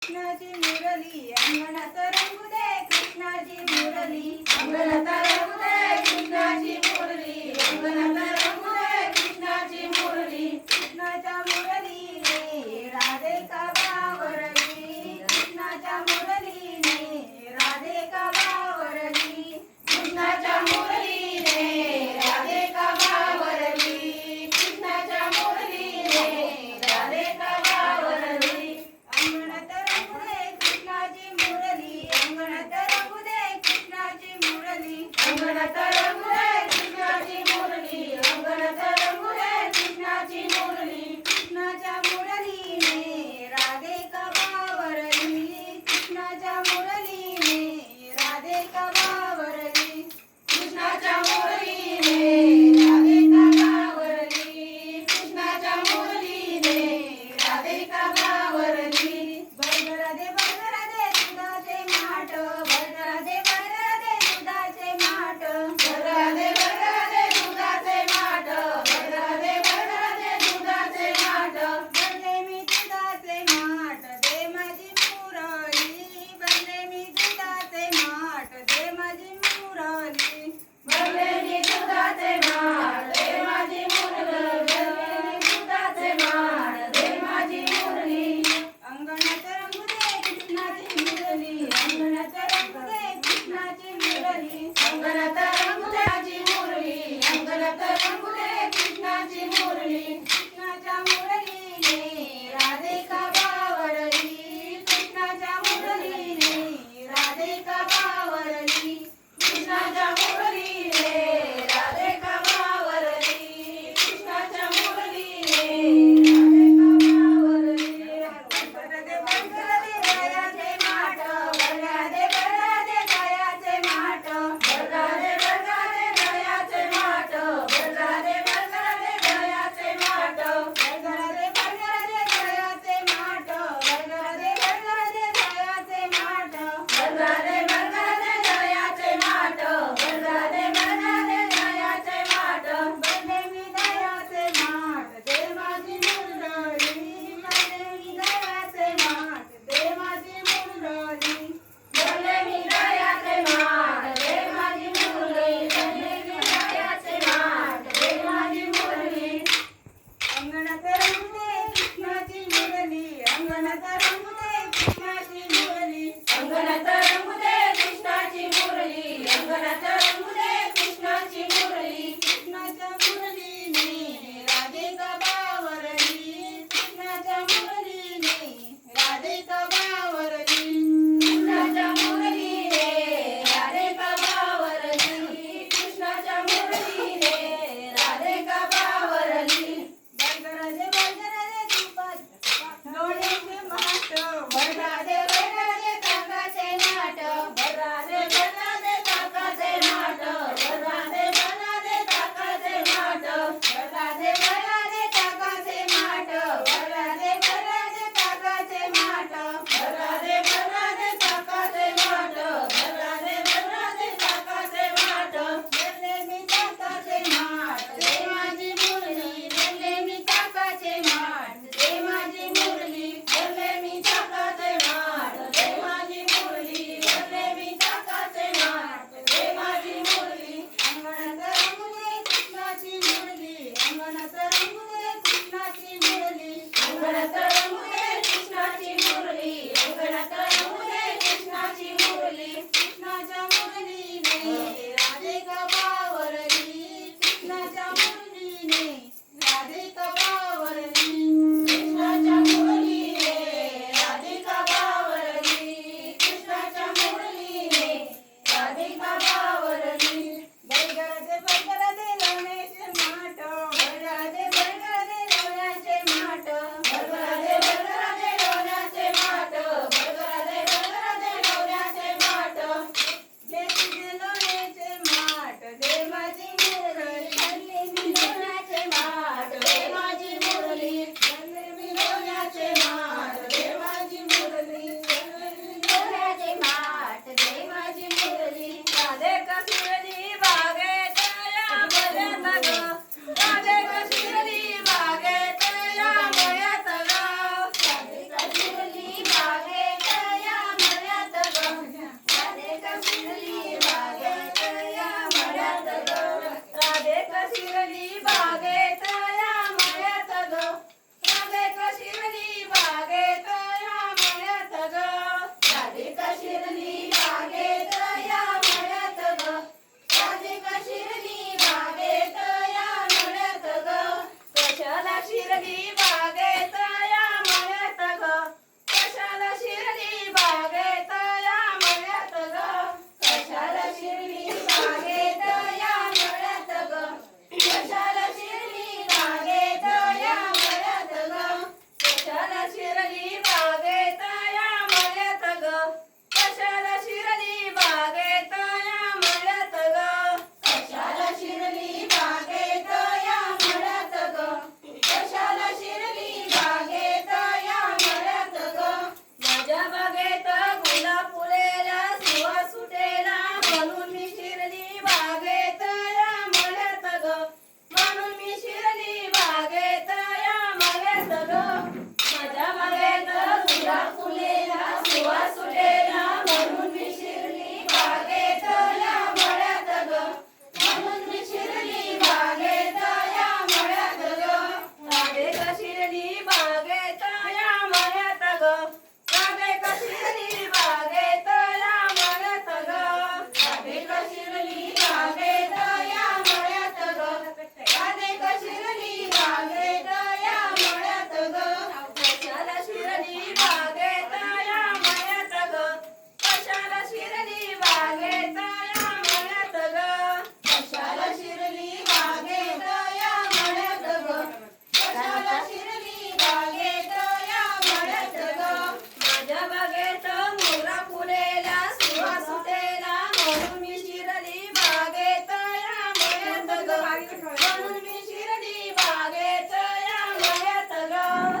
कृष्णाची मुरली अंगणात रंगू दे, कृष्णाची मुरली अंगणात रंगू दे, कृष्णाची मुरली अंगणात रंगू दे, कृष्णाची मुरली. कृष्णाच्या मुरलीने राधिका बावरली, कृष्णाच्या मुरलीने राधिका बावरली, कृष्णाच्या मुरलीने राधिका बावरली, कृष्णाच्या मुरलीने राधिका बावरली. अंगणात रंगू दे कृष्णाची मुरली, अंगणात रंगू दे कृष्णाची मुरली, अंगणात रंगू दे कृष्णाची मुरली, अंगणात रंगू दे कृष्णाची मुरली. कृष्णाच्या मुरलीने राधिका बावरली, कृष्णाच्या मुरलीने राधिका बावरली, कृष्णाच्या मुरलीने राधिका बावरली, कृष्णाच्या मुरलीने राधिका बावरली. बळगराधे बळगराधे दुधाचे माठ, बळगराधे बळगराधे दुधाचे माठ, बळगराधे बळगराधे दुधाचे माठ, बळगराधे बळगराधे दुधाचे माठ. बनले मी दुधाचे माठ दे माझी मुरली, बनले मी दुधाचे माठ दे माझी मुरली, बनले मी दुधाचे माठ दे माझी मुरली, बनले मी दुधाचे माठ दे माझी मुरली. अंगणात रंगू दे कृष्णाची मुरली, अंगणात रंगू दे कृष्णाची मुरली, अंगणात रंगू दे माझी मुरली, अंगणात रंगू दे कृष्णाची मुरली. कृष्णाच्या मुरलीने राधिका बावरली, कृष्णाच्या मुरलीने राधिका बावरली, कृष्णाच्या मुरलीने राधिका बावरली, कृष्णाच्या मुरलीने राधिका बावरली. बळगराधे बळगराधे दयाचे माठ, बळगराधे बळगराधे दयाचे माठ, बळगराधे बळगराधे दयाचे माठ, बळगराधे बळगराधे दयाचे माठ, बळगराधे बळगराधे दयाचे माठ, बळगराधे बळगराधे दयाचे माठ, बळगराधे बळगराधे दयाचे माठ, बळगराधे बळगराधे दयाचे माठ. बनले मी दयाचे माठ दे माझी मुरली, बनले मी दयाचे माठ दे माझी मुरली, बनले मी दयाचे माठ दे माझी मुरली, बनले मी दयाचे माठ दे माझी मुरली. अंगणात रंगू दे कृष्णाची मुरली, अंगणात रंगू दे कृष्णाची मुरली, अंगणात रंगू दे कृष्णाची मुरली, अंगणात रंगू दे कृष्णाची मुरली. कृष्णाच्या मुरलीने राधिका बावरली, कृष्णाच्या मुरलीने राधिका बावरली, कृष्णाच्या मुरलीने राधिका बावरली, कृष्णाच्या मुरलीने राधिका बावरली. बळगराधे बळगराधे तुपाचे डोळ्याचे माठ, बळगराधे